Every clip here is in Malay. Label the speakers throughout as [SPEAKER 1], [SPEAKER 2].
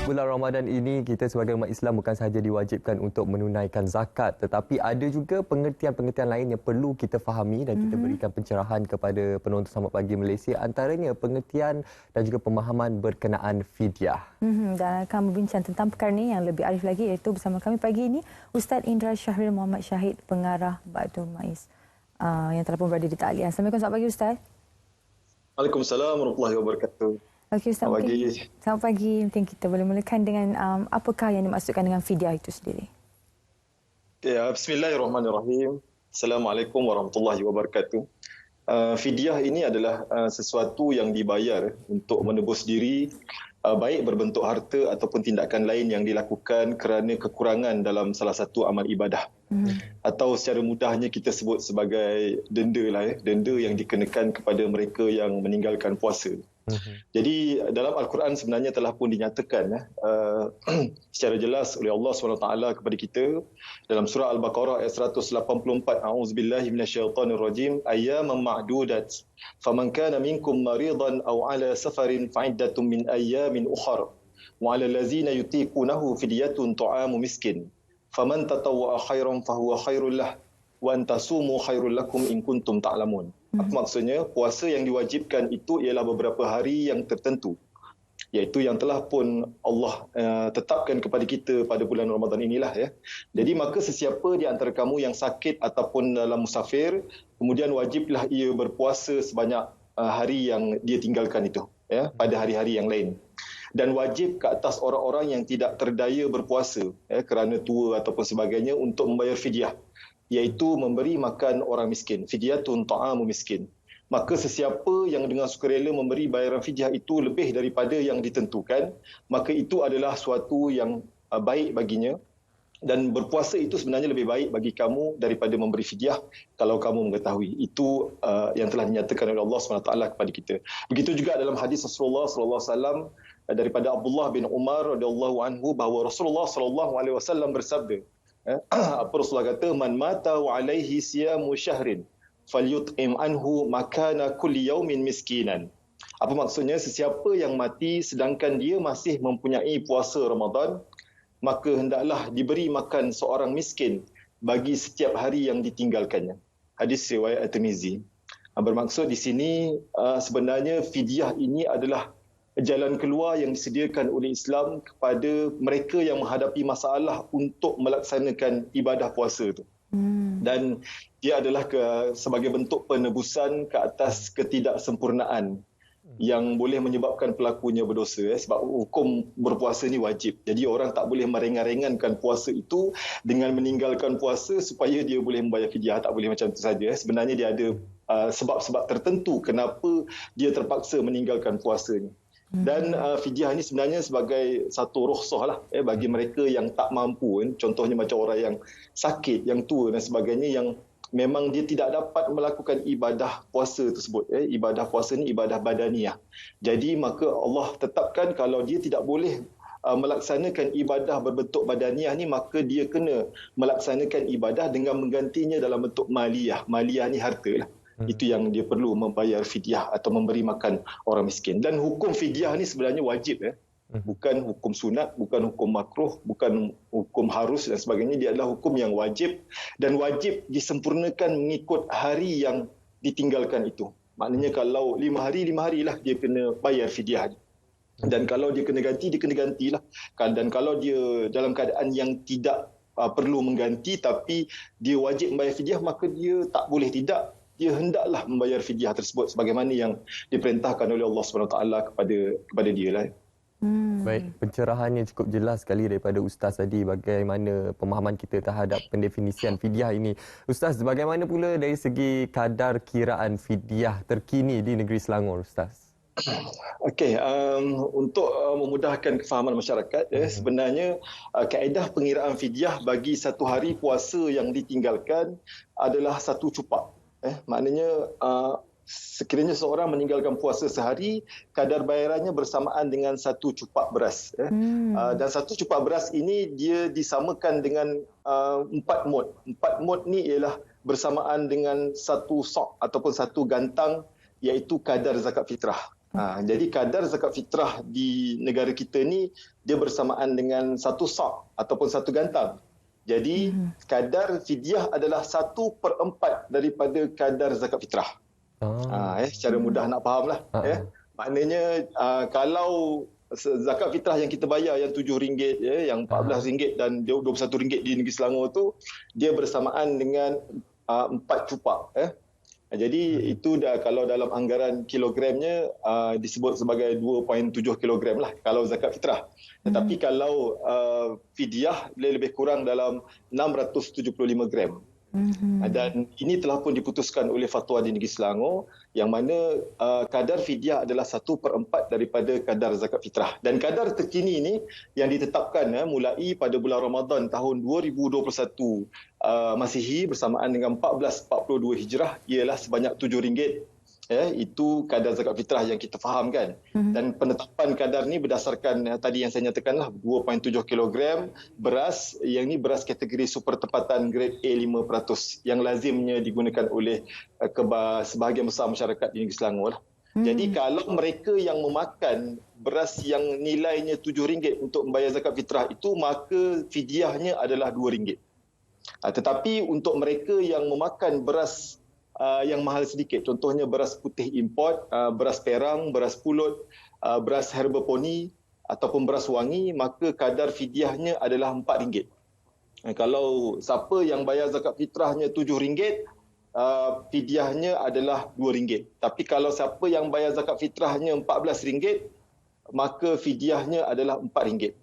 [SPEAKER 1] bulan Ramadan ini kita sebagai umat Islam bukan sahaja diwajibkan untuk menunaikan zakat, tetapi ada juga pengertian-pengertian lain yang perlu kita fahami dan kita berikan pencerahan kepada penonton Selamat Pagi Malaysia, antaranya pengertian dan juga pemahaman berkenaan fidyah.
[SPEAKER 2] Dan akan berbincang tentang perkara ini yang lebih arif lagi, iaitu bersama kami pagi ini Ustaz Indra Syahril Muhammad Syahid, pengarah Baitul Maiz, yang telah pun berada di talian. Assalamualaikum, selamat pagi Ustaz.
[SPEAKER 3] Waalaikumsalam warahmatullahi wabarakatuh.
[SPEAKER 2] Okey Ustaz, selamat pagi. Mungkin kita boleh mulakan dengan apakah yang dimaksudkan dengan fidyah itu sendiri?
[SPEAKER 3] Ya, bismillahirrahmanirrahim. Assalamualaikum warahmatullahi wabarakatuh. Fidyah ini adalah sesuatu yang dibayar untuk menebus diri, baik berbentuk harta ataupun tindakan lain yang dilakukan kerana kekurangan dalam salah satu amal ibadah. Atau secara mudahnya kita sebut sebagai denda lah, denda yang dikenakan kepada mereka yang meninggalkan puasa. Jadi dalam Al-Quran sebenarnya telah pun dinyatakan secara jelas oleh Allah SWT kepada kita dalam surah Al-Baqarah ayat 184, A'udzubillahi minasyaitonirrajim, ayyaman ma'dudat faman kana minkum maridan aw ala safarin fa'iddatun min ayyamin ukhra wa 'alal ladzina yutiqunahu fidyatun ta'amu miskin faman tatawwa'a khairan fahuwa khairul lah wa antasumu khairul lakum in kuntum ta'lamun. Apa maksudnya? Puasa yang diwajibkan itu ialah beberapa hari yang tertentu, iaitu yang telah pun Allah tetapkan kepada kita pada bulan Ramadan inilah ya. Jadi maka sesiapa di antara kamu yang sakit ataupun dalam musafir, kemudian wajiblah ia berpuasa sebanyak hari yang dia tinggalkan itu ya, pada hari-hari yang lain. Dan wajib ke atas orang-orang yang tidak terdaya berpuasa ya, kerana tua ataupun sebagainya untuk membayar fidyah, iaitu memberi makan orang miskin. Fidyatun ta'amu miskin. Maka sesiapa yang dengan sukarela memberi bayaran fidyah itu lebih daripada yang ditentukan, maka itu adalah suatu yang baik baginya. Dan berpuasa itu sebenarnya lebih baik bagi kamu daripada memberi fidyah kalau kamu mengetahui. Itu yang telah dinyatakan oleh Allah SWT kepada kita. Begitu juga dalam hadis Rasulullah SAW daripada Abdullah bin Umar radhiyallahu anhu bahawa Rasulullah SAW bersabda, apa Rasulullah kata, man mata wa alaihi siyamu syahrin falyut'im anhu makana kulli yaumin miskinan. Apa maksudnya? Sesiapa yang mati sedangkan dia masih mempunyai puasa Ramadan, maka hendaklah diberi makan seorang miskin bagi setiap hari yang ditinggalkannya. Hadis riwayat At-Tirmizi. Bermaksud di sini sebenarnya fidyah ini adalah jalan keluar yang disediakan oleh Islam kepada mereka yang menghadapi masalah untuk melaksanakan ibadah puasa itu. Dan dia adalah sebagai bentuk penebusan ke atas ketidaksempurnaan yang boleh menyebabkan pelakunya berdosa. Sebab hukum berpuasa ni wajib. Jadi orang tak boleh meringan-ringankan puasa itu dengan meninggalkan puasa supaya dia boleh membayar fidyah. Tak boleh macam itu saja. Sebenarnya dia ada sebab-sebab tertentu kenapa dia terpaksa meninggalkan puasa ni. Dan fidyah ni sebenarnya sebagai satu rukhsah lah bagi mereka yang tak mampu, contohnya macam orang yang sakit, yang tua dan sebagainya, yang memang dia tidak dapat melakukan ibadah puasa tersebut. Ibadah puasa ni ibadah badaniah. Jadi maka Allah tetapkan kalau dia tidak boleh melaksanakan ibadah berbentuk badaniah ni, maka dia kena melaksanakan ibadah dengan menggantinya dalam bentuk maliyah. Maliyah ni harta lah. Itu yang dia perlu membayar fidyah atau memberi makan orang miskin. Dan hukum fidyah ni sebenarnya wajib bukan hukum sunat, bukan hukum makruh, bukan hukum harus dan sebagainya. Dia adalah hukum yang wajib dan wajib disempurnakan mengikut hari yang ditinggalkan itu. Maknanya kalau 5 hari lah dia kena bayar fidyah. Dan kalau dia kena ganti, dia kena gantilah. Dan kalau dia dalam keadaan yang tidak perlu mengganti tapi dia wajib membayar fidyah, maka dia tak boleh tidak. Dia hendaklah membayar fidyah tersebut sebagaimana yang diperintahkan oleh Allah SWT kepada dia lah.
[SPEAKER 1] Baik, pencerahannya cukup jelas sekali daripada Ustaz tadi bagaimana pemahaman kita terhadap pendefinisian fidyah ini. Ustaz, bagaimana pula dari segi kadar kiraan fidyah terkini di negeri Selangor, Ustaz?
[SPEAKER 3] Okey, untuk memudahkan kefahaman masyarakat, sebenarnya kaedah pengiraan fidyah bagi satu hari puasa yang ditinggalkan adalah satu cupak. Maknanya sekiranya seorang meninggalkan puasa sehari, kadar bayarannya bersamaan dengan satu cupak beras. Dan satu cupak beras ini dia disamakan dengan 4 mud. 4 mud ni ialah bersamaan dengan satu sok ataupun satu gantang, iaitu kadar zakat fitrah. Jadi kadar zakat fitrah di negara kita ni dia bersamaan dengan satu sak ataupun satu gantam. Jadi kadar fidyah adalah 1/4 daripada kadar zakat fitrah. Secara mudah nak fahamlah. Maknanya kalau zakat fitrah yang kita bayar yang RM7, yang RM14 dan RM21 di negeri Selangor tu, dia bersamaan dengan 4 cupak. Jadi itu dah kalau dalam anggaran kilogramnya disebut sebagai 2.7 kilogram lah kalau zakat fitrah. Tetapi kalau fidyah dia lebih kurang dalam 675 gram. Dan ini telah pun diputuskan oleh fatwa di negeri Selangor yang mana kadar fidyah adalah 1/4 daripada kadar zakat fitrah. Dan kadar terkini ini yang ditetapkan mulai pada bulan Ramadan tahun 2021 Masihi bersamaan dengan 1442 Hijrah ialah sebanyak RM7. Itu kadar zakat fitrah yang kita fahamkan. Dan penetapan kadar ni berdasarkan tadi yang saya nyatakanlah 2.7 kilogram beras, yang ni beras kategori super tempatan grade A 5% yang lazimnya digunakan oleh sebahagian besar masyarakat di negeri Selangor. Jadi kalau mereka yang memakan beras yang nilainya RM7 untuk membayar zakat fitrah itu, maka fidyahnya adalah RM2. Tetapi untuk mereka yang memakan beras yang mahal sedikit, contohnya beras putih import, beras perang, beras pulut, beras herbaponi ataupun beras wangi, maka kadar fidyahnya adalah RM4. Kalau siapa yang bayar zakat fitrahnya RM7, fidyahnya adalah RM2. Tapi kalau siapa yang bayar zakat fitrahnya RM14, maka fidyahnya adalah RM4.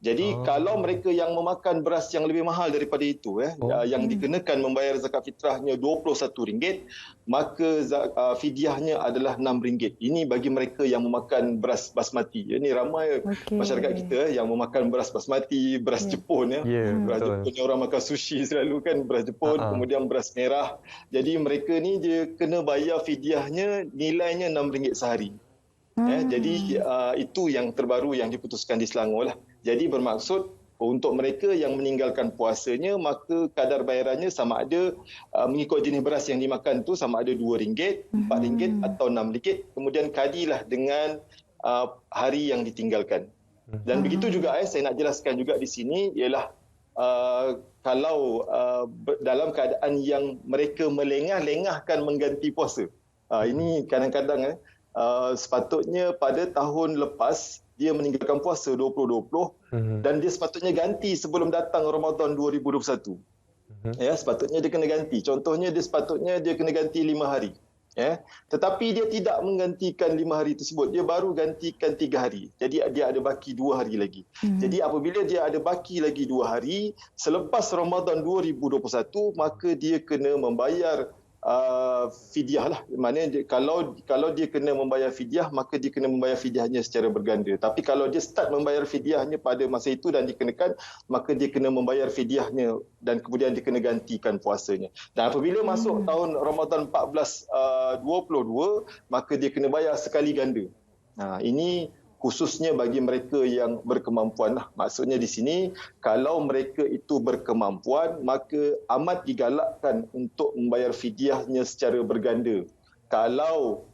[SPEAKER 3] Jadi kalau mereka yang memakan beras yang lebih mahal daripada itu, yang dikenakan membayar zakat fitrahnya RM21, maka fidyahnya adalah RM6. Ini bagi mereka yang memakan beras basmati. Ini ramai masyarakat kita yang memakan beras basmati, beras Jepun. Beras Jepun yang orang makan sushi selalu kan, beras Jepun, kemudian beras merah. Jadi mereka ni dia kena bayar fidyahnya nilainya RM6 sehari. Jadi itu yang terbaru yang diputuskan di Selangor lah. Jadi bermaksud untuk mereka yang meninggalkan puasanya, maka kadar bayarannya sama ada mengikut jenis beras yang dimakan tu sama ada RM2, RM4 atau RM6. Kemudian kadilah dengan hari yang ditinggalkan. Dan begitu juga saya nak jelaskan juga di sini ialah kalau dalam keadaan yang mereka melengah-lengahkan mengganti puasa. Ini kadang-kadang sepatutnya pada tahun lepas dia meninggalkan puasa 2020 dan dia sepatutnya ganti sebelum datang Ramadan 2021. Sepatutnya dia kena ganti. Contohnya dia sepatutnya dia kena ganti 5 hari. Tetapi dia tidak menggantikan 5 hari tersebut. Dia baru gantikan 3 hari. Jadi dia ada baki 2 hari lagi. Jadi apabila dia ada baki lagi 2 hari selepas Ramadan 2021, maka dia kena membayar fidyah lah. Maknanya kalau dia kena membayar fidyah, maka dia kena membayar fidyahnya secara berganda. Tapi kalau dia start membayar fidyahnya pada masa itu dan dikenakan, maka dia kena membayar fidyahnya dan kemudian dia kena gantikan puasanya. Dan apabila masuk tahun Ramadan 1422, maka dia kena bayar sekali ganda. Ini khususnya bagi mereka yang berkemampuan lah. Maksudnya di sini, kalau mereka itu berkemampuan, maka amat digalakkan untuk membayar fidyahnya secara berganda. Kalau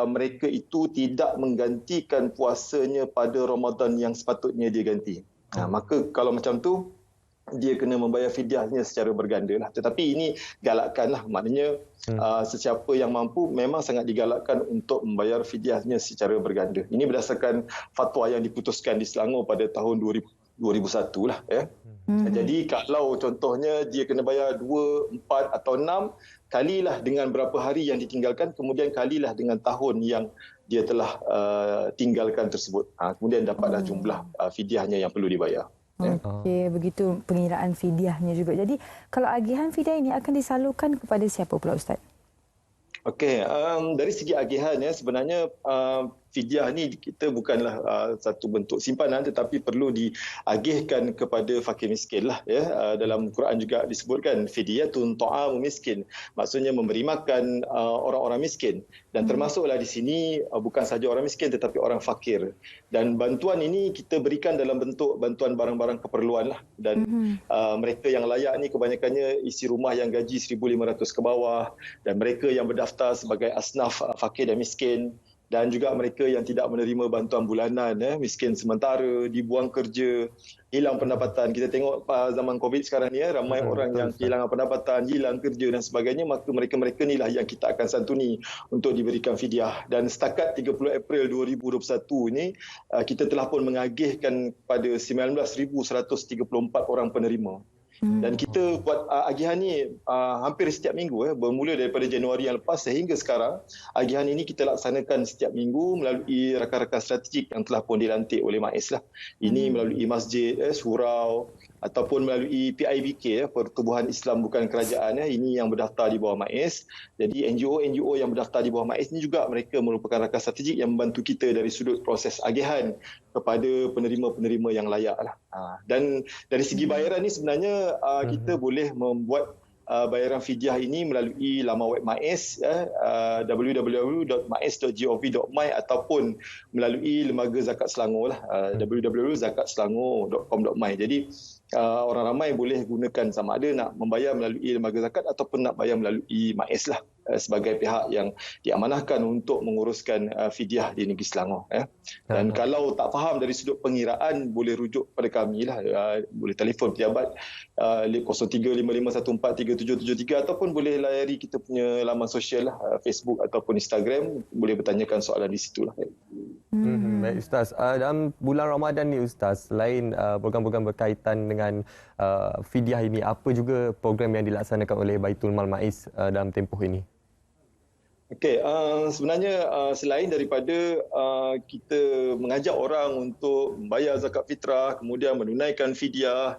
[SPEAKER 3] mereka itu tidak menggantikan puasanya pada Ramadan yang sepatutnya dia ganti. Maka kalau macam tu, dia kena membayar fidyahnya secara berganda lah. Tetapi ini galakkan lah. Maknanya sesiapa yang mampu memang sangat digalakkan untuk membayar fidyahnya secara berganda. Ini berdasarkan fatwa yang diputuskan di Selangor pada tahun 2001 lah. Jadi kalau contohnya dia kena bayar 2, 4 atau 6, kalilah dengan berapa hari yang ditinggalkan, kemudian kalilah dengan tahun yang dia telah tinggalkan tersebut. Kemudian dapatlah jumlah fidyahnya yang perlu dibayar.
[SPEAKER 2] Okey, begitu pengiraan fidyahnya juga. Jadi, kalau agihan fidyah ini akan disalurkan kepada siapa pula Ustaz?
[SPEAKER 3] Okey, dari segi agihan sebenarnya fidyah ni kita bukanlah satu bentuk simpanan tetapi perlu diagihkan kepada fakir miskin lah dalam Quran juga disebutkan fidyatun ta'amu miskin, maksudnya memberi makan orang-orang miskin dan termasuklah di sini bukan sahaja orang miskin tetapi orang fakir, dan bantuan ini kita berikan dalam bentuk bantuan barang-barang keperluan lah, dan mereka yang layak ni kebanyakannya isi rumah yang gaji 1,500 ke bawah dan mereka yang berdaftar sebagai asnaf fakir dan miskin. dan juga mereka yang tidak menerima bantuan bulanan, miskin sementara, dibuang kerja, hilang pendapatan. Kita tengok zaman COVID sekarang ni, ramai orang yang kehilangan pendapatan, hilang kerja dan sebagainya, maka mereka-mereka inilah yang kita akan santuni untuk diberikan fidyah. Dan setakat 30 April 2021 ini, kita telah pun mengagihkan kepada 19,134 orang penerima. Dan kita buat agihan ni hampir setiap minggu, bermula daripada Januari yang lepas sehingga sekarang. Agihan ini kita laksanakan setiap minggu melalui rakan-rakan strategik yang telah pun dilantik oleh MAIS lah. Ini melalui masjid, surau ataupun melalui PIBK, Pertubuhan Islam Bukan Kerajaan, ini yang berdaftar di bawah MAIS. Jadi NGO yang berdaftar di bawah MAIS ini juga mereka merupakan rakan strategik yang membantu kita dari sudut proses agihan kepada penerima-penerima yang layak lah. Dan dari segi bayaran ni sebenarnya kita boleh membuat bayaran fidyah ini melalui laman web MAIS, www.mais.gov.my, ataupun melalui Lembaga Zakat Selangor lah, www.zakatselangor.com.my. Jadi orang ramai boleh gunakan sama ada nak membayar melalui lembaga zakat ataupun nak bayar melalui MAIS lah, sebagai pihak yang diamanahkan untuk menguruskan fidyah di negeri Selangor. Dan kalau tak faham dari sudut pengiraan, boleh rujuk pada kami lah, boleh telefon pejabat 0355143773 ataupun boleh layari kita punya laman sosial lah, Facebook ataupun Instagram, boleh bertanyakan soalan di situ lah.
[SPEAKER 1] Baik Ustaz, dalam bulan Ramadan ni Ustaz, selain program-program berkaitan dengan fidyah ini, apa juga program yang dilaksanakan oleh Baitul Mal MAIS dalam tempoh ini?
[SPEAKER 3] Okey, sebenarnya selain daripada kita mengajak orang untuk membayar zakat fitrah, kemudian menunaikan fidyah,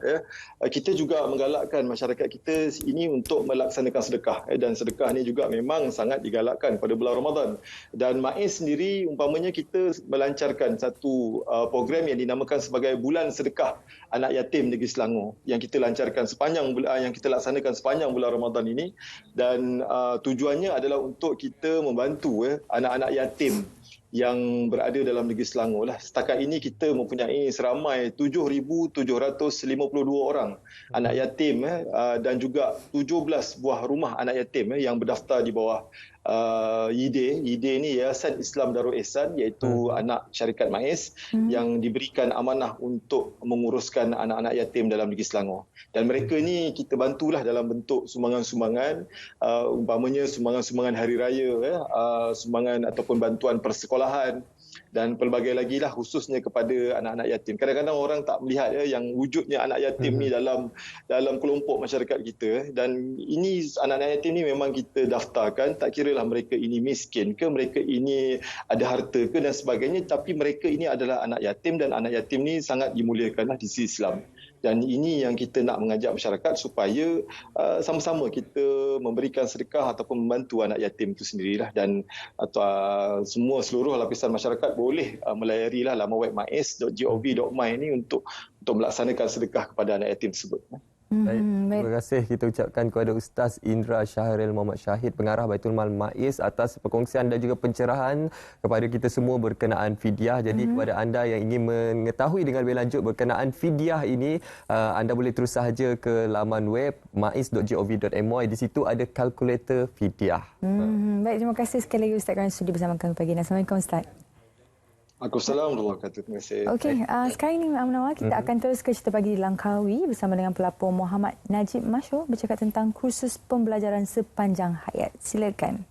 [SPEAKER 3] kita juga menggalakkan masyarakat kita ini untuk melaksanakan sedekah. Dan sedekah ni juga memang sangat digalakkan pada bulan Ramadan. Dan MAIS sendiri, umpamanya kita melancarkan satu program yang dinamakan sebagai Bulan Sedekah Anak Yatim Negeri Selangor, yang kita lancarkan yang kita laksanakan sepanjang bulan Ramadan ini. Dan tujuannya adalah untuk kita membantu anak-anak yatim yang berada dalam negeri Selangor lah. Setakat ini kita mempunyai seramai 7,752 orang anak yatim dan juga 17 buah rumah anak yatim yang berdaftar di bawah YIDE. YIDE ni Yayasan Islam Darul Ihsan, iaitu anak syarikat MAIS yang diberikan amanah untuk menguruskan anak-anak yatim dalam negeri Selangor. Dan mereka ni kita bantulah dalam bentuk sumbangan-sumbangan, umpamanya sumbangan-sumbangan hari raya, sumbangan ataupun bantuan persekolahan dan pelbagai lagi lah, khususnya kepada anak-anak yatim. Kadang-kadang orang tak melihat yang wujudnya anak yatim ni dalam kelompok masyarakat kita. Dan ini anak-anak yatim ni memang kita daftarkan, tak kiralah mereka ini miskin ke, mereka ini ada harta ke dan sebagainya, tapi mereka ini adalah anak yatim dan anak yatim ni sangat dimuliakanlah di sisi Islam. Dan ini yang kita nak mengajak masyarakat supaya sama-sama kita memberikan sedekah ataupun membantu anak yatim itu sendirilah. Dan seluruh lapisan masyarakat boleh melayarilah laman web mais.gov.my ini untuk melaksanakan sedekah kepada anak yatim tersebut.
[SPEAKER 1] Baik, terima kasih kita ucapkan kepada Ustaz Indra Syahril Muhammad Syahid, Pengarah Baitul Mal MAIS, atas perkongsian dan juga pencerahan kepada kita semua berkenaan fidyah. Jadi kepada anda yang ingin mengetahui dengan lebih lanjut berkenaan fidyah ini, anda boleh terus sahaja ke laman web mais.gov.my. Di situ ada kalkulator fidyah.
[SPEAKER 2] Baik, terima kasih sekali lagi Ustaz kerana sudi bersama kami pagi ini. Assalamualaikum Ustaz.
[SPEAKER 3] Assalamualaikum warahmatullahi wabarakatuh. Terima kasih.
[SPEAKER 2] Okey, sekarang ini Menawar, kita akan terus ke Cerita Pagi di Langkawi bersama dengan pelapor Muhammad Najib Masyur bercakap tentang kursus pembelajaran sepanjang hayat. Silakan.